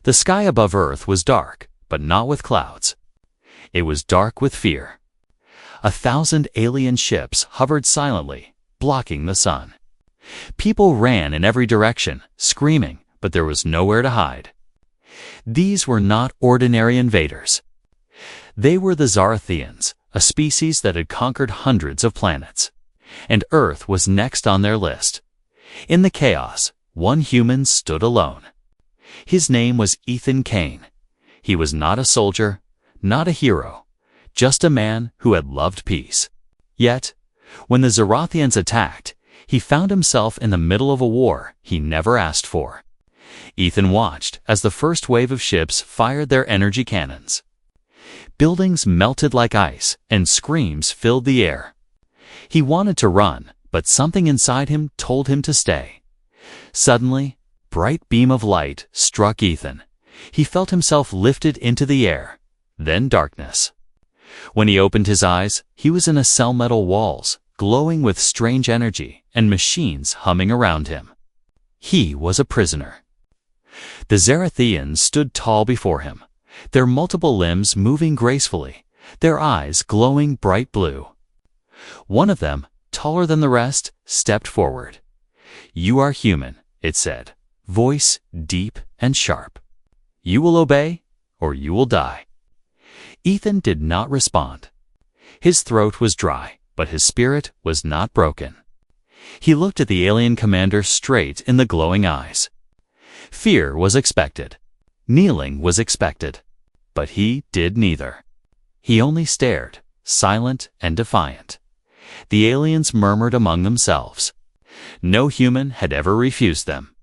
The sky above Earth was dark, but not with clouds. It was dark with fear. 1,000 alien ships hovered silently, blocking the sun. People ran in every direction, screaming, but there was nowhere to hide. These were not ordinary invaders. They were the Zarathians, a species that had conquered hundreds of planets. And Earth was next on their list. In the chaos, one human stood alone. His name was Ethan Kane. He was not a soldier, not a hero, just a man who had loved peace. Yet, when the Zarathians attacked, he found himself in the middle of a war he never asked for. Ethan watched as the first wave of ships fired their energy cannons. Buildings melted like ice, and screams filled the air. He wanted to run, but something inside him told him to stay. Suddenly, a bright beam of light struck Ethan. He felt himself lifted into the air, then darkness. When he opened his eyes, he was in a cell metal walls, glowing with strange energy, and machines humming around him. He was a prisoner. The Zarathians stood tall before him, their multiple limbs moving gracefully, their eyes glowing bright blue. One of them, taller than the rest, stepped forward. "You are human," it said, voice deep and sharp. "You will obey, or you will die." Ethan did not respond. His throat was dry, but his spirit was not broken. He looked at the alien commander straight in the glowing eyes. Fear was expected. Kneeling was expected. But he did neither. He only stared, silent and defiant. The aliens murmured among themselves. No human had ever refused them.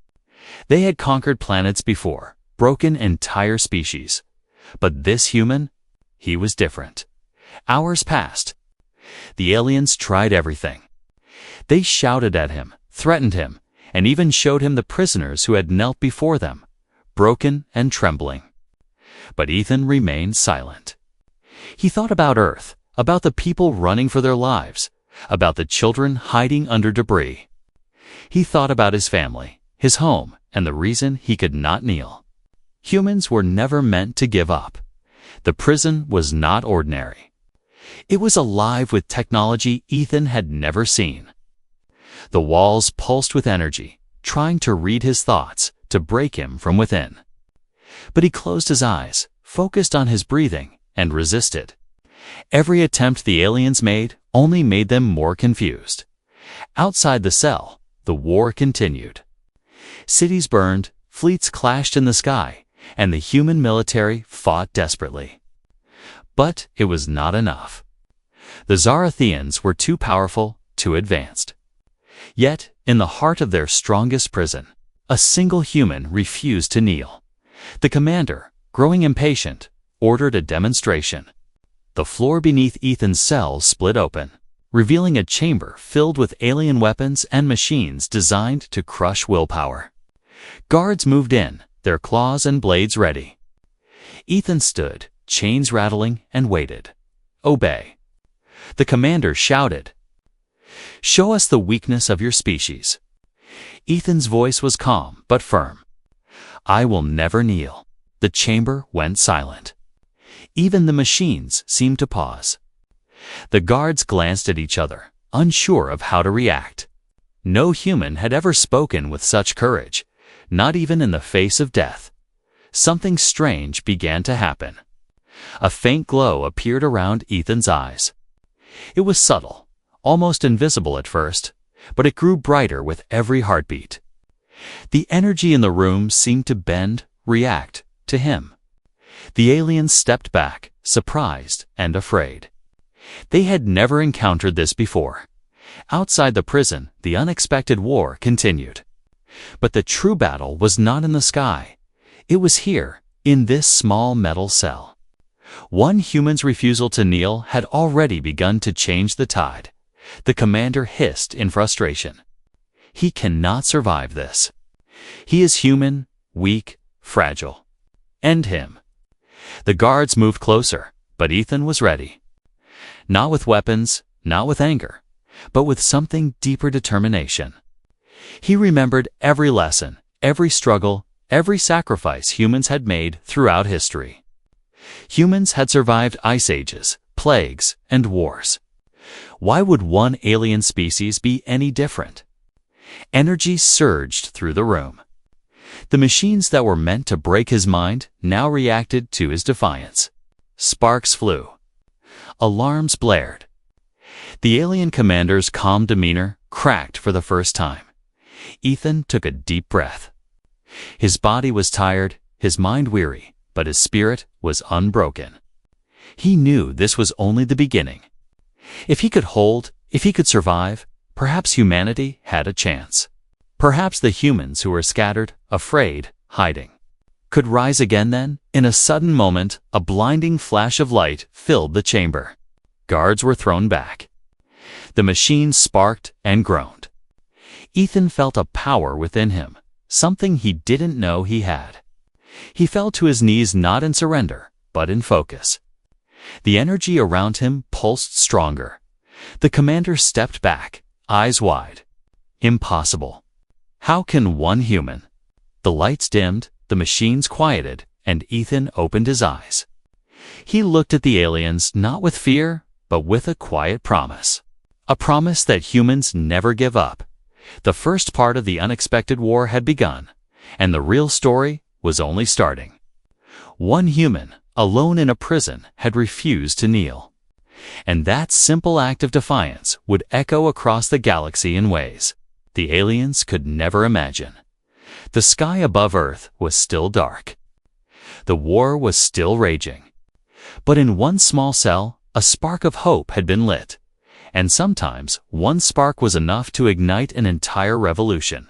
They had conquered planets before, broken entire species. But this human, he was different. Hours passed. The aliens tried everything. They shouted at him, threatened him, and even showed him the prisoners who had knelt before them, broken and trembling. But Ethan remained silent. He thought about Earth, about the people running for their lives, about the children hiding under debris. He thought about his family, his home, and the reason he could not kneel. Humans were never meant to give up. The prison was not ordinary. It was alive with technology Ethan had never seen. The walls pulsed with energy, trying to read his thoughts, to break him from within. But he closed his eyes, focused on his breathing, and resisted. Every attempt the aliens made only made them more confused. Outside the cell, the war continued. Cities burned, fleets clashed in the sky, and the human military fought desperately. But it was not enough. The Zarathians were too powerful, too advanced. Yet, in the heart of their strongest prison, a single human refused to kneel. The commander, growing impatient, ordered a demonstration. The floor beneath Ethan's cell split open, revealing a chamber filled with alien weapons and machines designed to crush willpower. Guards moved in, their claws and blades ready. Ethan stood, chains rattling, and waited. "Obey." The commander shouted, "Show us the weakness of your species." Ethan's voice was calm but firm. "I will never kneel." The chamber went silent. Even the machines seemed to pause. The guards glanced at each other, unsure of how to react. No human had ever spoken with such courage, not even in the face of death. Something strange began to happen. A faint glow appeared around Ethan's eyes. It was subtle, almost invisible at first, but it grew brighter with every heartbeat. The energy in the room seemed to bend, react, to him. The aliens stepped back, surprised and afraid. They had never encountered this before. Outside the prison, the unexpected war continued. But the true battle was not in the sky. It was here, in this small metal cell. One human's refusal to kneel had already begun to change the tide. The commander hissed in frustration. "He cannot survive this. He is human, weak, fragile. End him." The guards moved closer, but Ethan was ready. Not with weapons, not with anger, but with something deeper: determination. He remembered every lesson, every struggle, every sacrifice humans had made throughout history. Humans had survived ice ages, plagues, and wars. Why would one alien species be any different? Energy surged through the room. The machines that were meant to break his mind now reacted to his defiance. Sparks flew. Alarms blared. The alien commander's calm demeanor cracked for the first time. Ethan took a deep breath. His body was tired, his mind weary, but his spirit was unbroken. He knew this was only the beginning. If he could survive, perhaps humanity had a chance. Perhaps the humans who were scattered, afraid, hiding, could rise again then. In a sudden moment, a blinding flash of light filled the chamber. Guards were thrown back. The machine sparked and groaned. Ethan felt a power within him, something he didn't know he had. He fell to his knees not in surrender, but in focus. The energy around him pulsed stronger. The commander stepped back, eyes wide. Impossible. How can one human? The lights dimmed, the machines quieted, and Ethan opened his eyes. He looked at the aliens not with fear, but with a quiet promise. A promise that humans never give up. The first part of the unexpected war had begun, and the real story was only starting. One human, alone in a prison, had refused to kneel. And that simple act of defiance would echo across the galaxy in ways the aliens could never imagine. The sky above Earth was still dark. The war was still raging. But in one small cell, a spark of hope had been lit. And sometimes, one spark was enough to ignite an entire revolution.